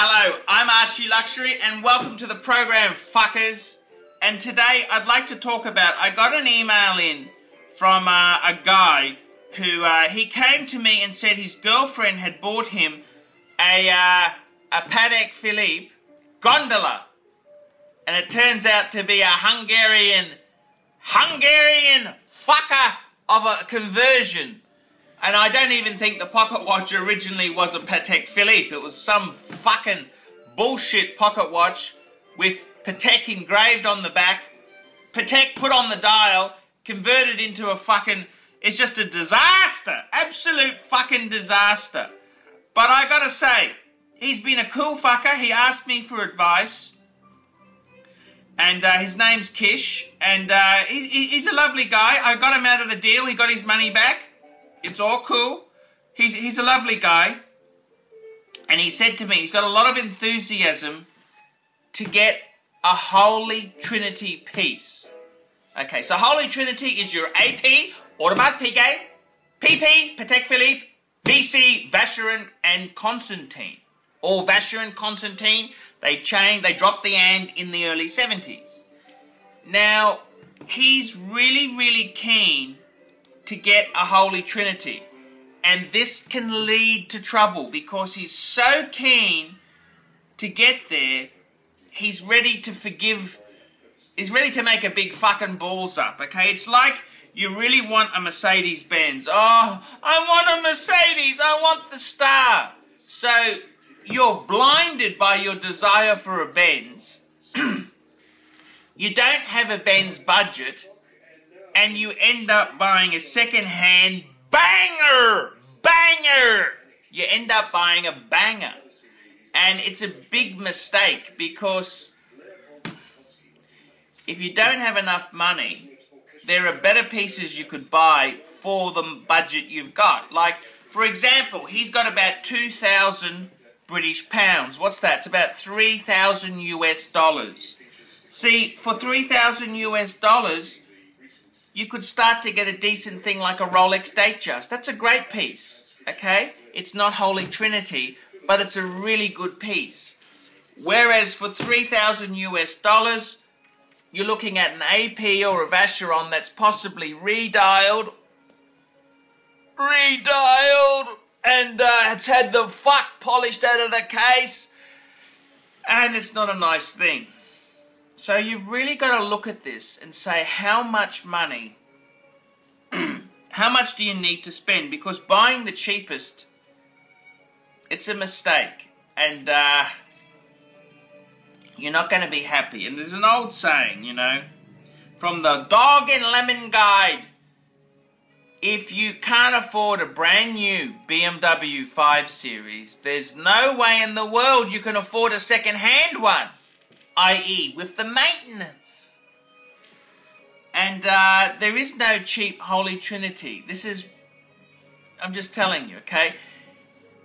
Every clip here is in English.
Hello, I'm Archie Luxury and welcome to the program, fuckers. And today I'd like to talk about, I got an email in from a guy who, he came to me and said his girlfriend had bought him a Patek Philippe gondola. And it turns out to be a Hungarian fucker of a conversion. And I don't even think the pocket watch originally was a Patek Philippe. It was some fucking bullshit pocket watch with Patek engraved on the back, Patek put on the dial, converted into a fucking... It's just a disaster. Absolute fucking disaster. But I gotta say, he's been a cool fucker. He asked me for advice. And his name's Kish. And he's a lovely guy. I got him out of the deal. He got his money back. It's all cool. He's a lovely guy. And he said to me, he's got a lot of enthusiasm to get a Holy Trinity piece. Okay, so Holy Trinity is your AP, Audemars Piguet, PP, Patek Philippe, BC, Vacheron, and Constantine. All Vacheron, Constantine, they dropped the and in the early 70s. Now, he's really keen to get a Holy Trinity. And this can lead to trouble because he's so keen to get there, he's ready to forgive, he's ready to make a big fucking balls up, okay? It's like you really want a Mercedes-Benz. Oh, I want a Mercedes, I want the star. So you're blinded by your desire for a Benz. You don't have a Benz budget. And you end up buying a second-hand banger! You end up buying a banger. And it's a big mistake because if you don't have enough money, there are better pieces you could buy for the budget you've got. Like, for example, he's got about 2,000 British pounds. What's that? It's about 3,000 US dollars. See, for 3,000 US dollars, you could start to get a decent thing like a Rolex Datejust. That's a great piece, okay? It's not Holy Trinity, but it's a really good piece. Whereas for 3,000 US dollars, you're looking at an AP or a Vacheron that's possibly redialed, and it's had the fuck polished out of the case, and it's not a nice thing. So you've really got to look at this and say how much money, how much do you need to spend? Because buying the cheapest, it's a mistake. And you're not going to be happy. And there's an old saying, you know, from the Dog and Lemon Guide. If you can't afford a brand new BMW 5 Series, there's no way in the world you can afford a second-hand one. I.e. with the maintenance. And there is no cheap Holy Trinity. This is, I'm just telling you, okay?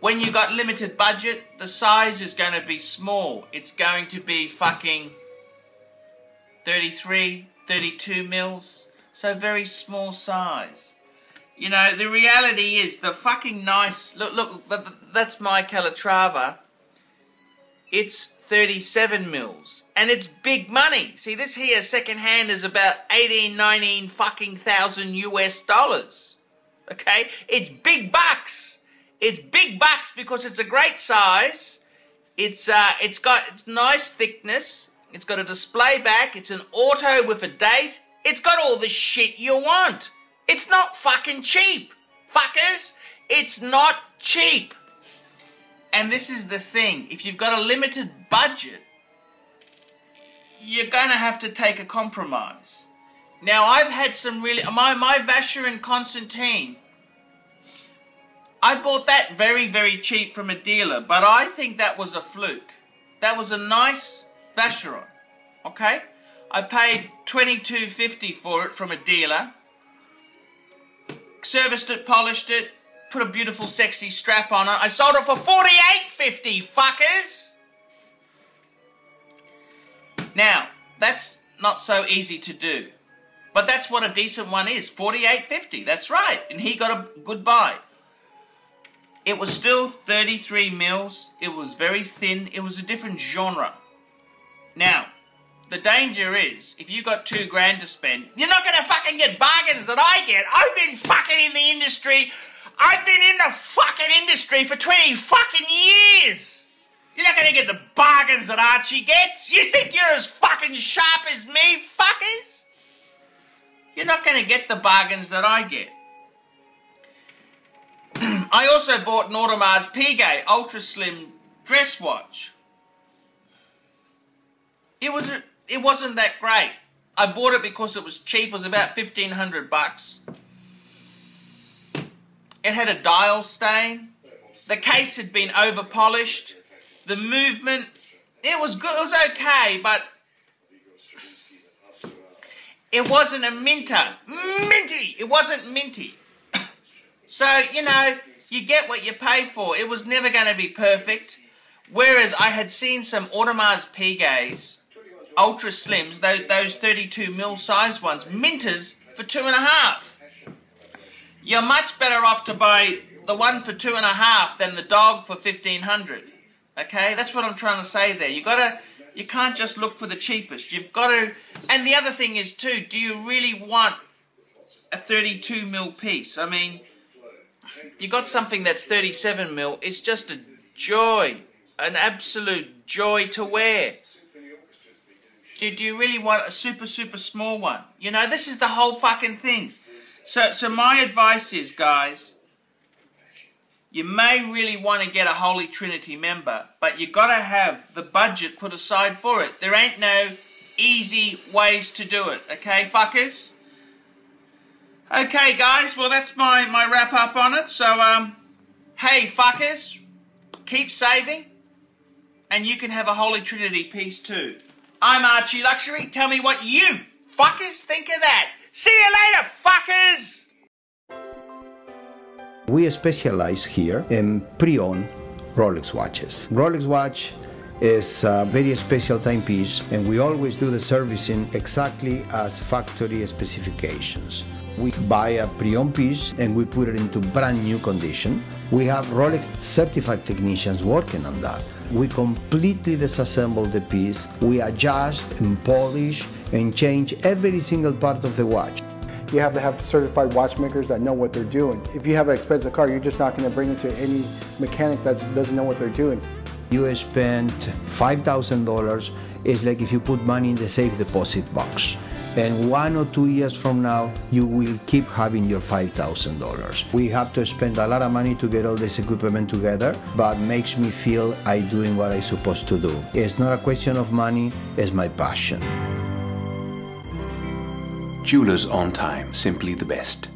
When you got limited budget, the size is going to be small. It's going to be fucking 33, 32 mils. So very small size. You know, the reality is the fucking nice, look, that's my Calatrava. It's 37 mils. And it's big money. See, this here second hand is about 18, 19 fucking thousand US dollars. Okay? It's big bucks. It's big bucks because it's a great size. It's nice thickness. It's got a display back. It's an auto with a date. It's got all the shit you want. It's not fucking cheap. Fuckers. It's not cheap. And this is the thing, if you've got a limited budget, you're going to have to take a compromise. Now, I've had some really... My Vacheron Constantine, I bought that very cheap from a dealer, but I think that was a fluke. That was a nice Vacheron, okay? I paid $22.50 for it from a dealer, serviced it, polished it, put a beautiful sexy strap on it. I sold it for $48.50, fuckers! Now, that's not so easy to do. But that's what a decent one is, $48.50, that's right. And he got a good buy. It was still 33 mils. It was very thin. It was a different genre. Now, the danger is, if you got $2,000 to spend, you're not going to fucking get bargains that I get. I've been fucking in the industry. I've been in the fucking industry for 20 fucking years. You're not going to get the bargains that Archie gets. You think you're as fucking sharp as me, fuckers? You're not going to get the bargains that I get. I also bought an Audemars Piguet Ultra Slim dress watch. It wasn't that great. I bought it because it was cheap. It was about $1,500. It had a dial stain. The case had been over polished. The movement, it was good. It was okay, but it wasn't a minter. Minty! It wasn't minty. So, you know, you get what you pay for. It was never going to be perfect. Whereas I had seen some Audemars Piguets, Ultra Slims, those 32 mil size ones, minters for $2.5. You're much better off to buy the one for $2.5 than the dog for $1,500. Okay, that's what I'm trying to say there. You can't just look for the cheapest. You've got to, and the other thing is too, do you really want a 32 mil piece? I mean, you got something that's 37 mil, it's just a joy, an absolute joy to wear. Do you really want a super, super small one? You know, this is the whole fucking thing. So my advice is, guys, you may really want to get a Holy Trinity member, but you got to have the budget put aside for it. There ain't no easy ways to do it, okay, fuckers? Okay, guys, well, that's my wrap up on it. So, hey, fuckers, keep saving, and you can have a Holy Trinity piece too. I'm Archie Luxury. Tell me what you fuckers think of that. See you later, fuckers! We specialize here in pre-owned Rolex watches. Rolex watch is a very special timepiece, and we always do the servicing exactly as factory specifications. We buy a pre-owned piece and we put it into brand new condition. We have Rolex certified technicians working on that. We completely disassemble the piece. We adjust and polish and change every single part of the watch. You have to have certified watchmakers that know what they're doing. If you have an expensive car, you're just not going to bring it to any mechanic that doesn't know what they're doing. You spend $5,000, it's like if you put money in the safe deposit box. And 1 or 2 years from now, you will keep having your $5,000. We have to spend a lot of money to get all this equipment together, but makes me feel I'm doing what I'm supposed to do. It's not a question of money, it's my passion. Jewelers on time, simply the best.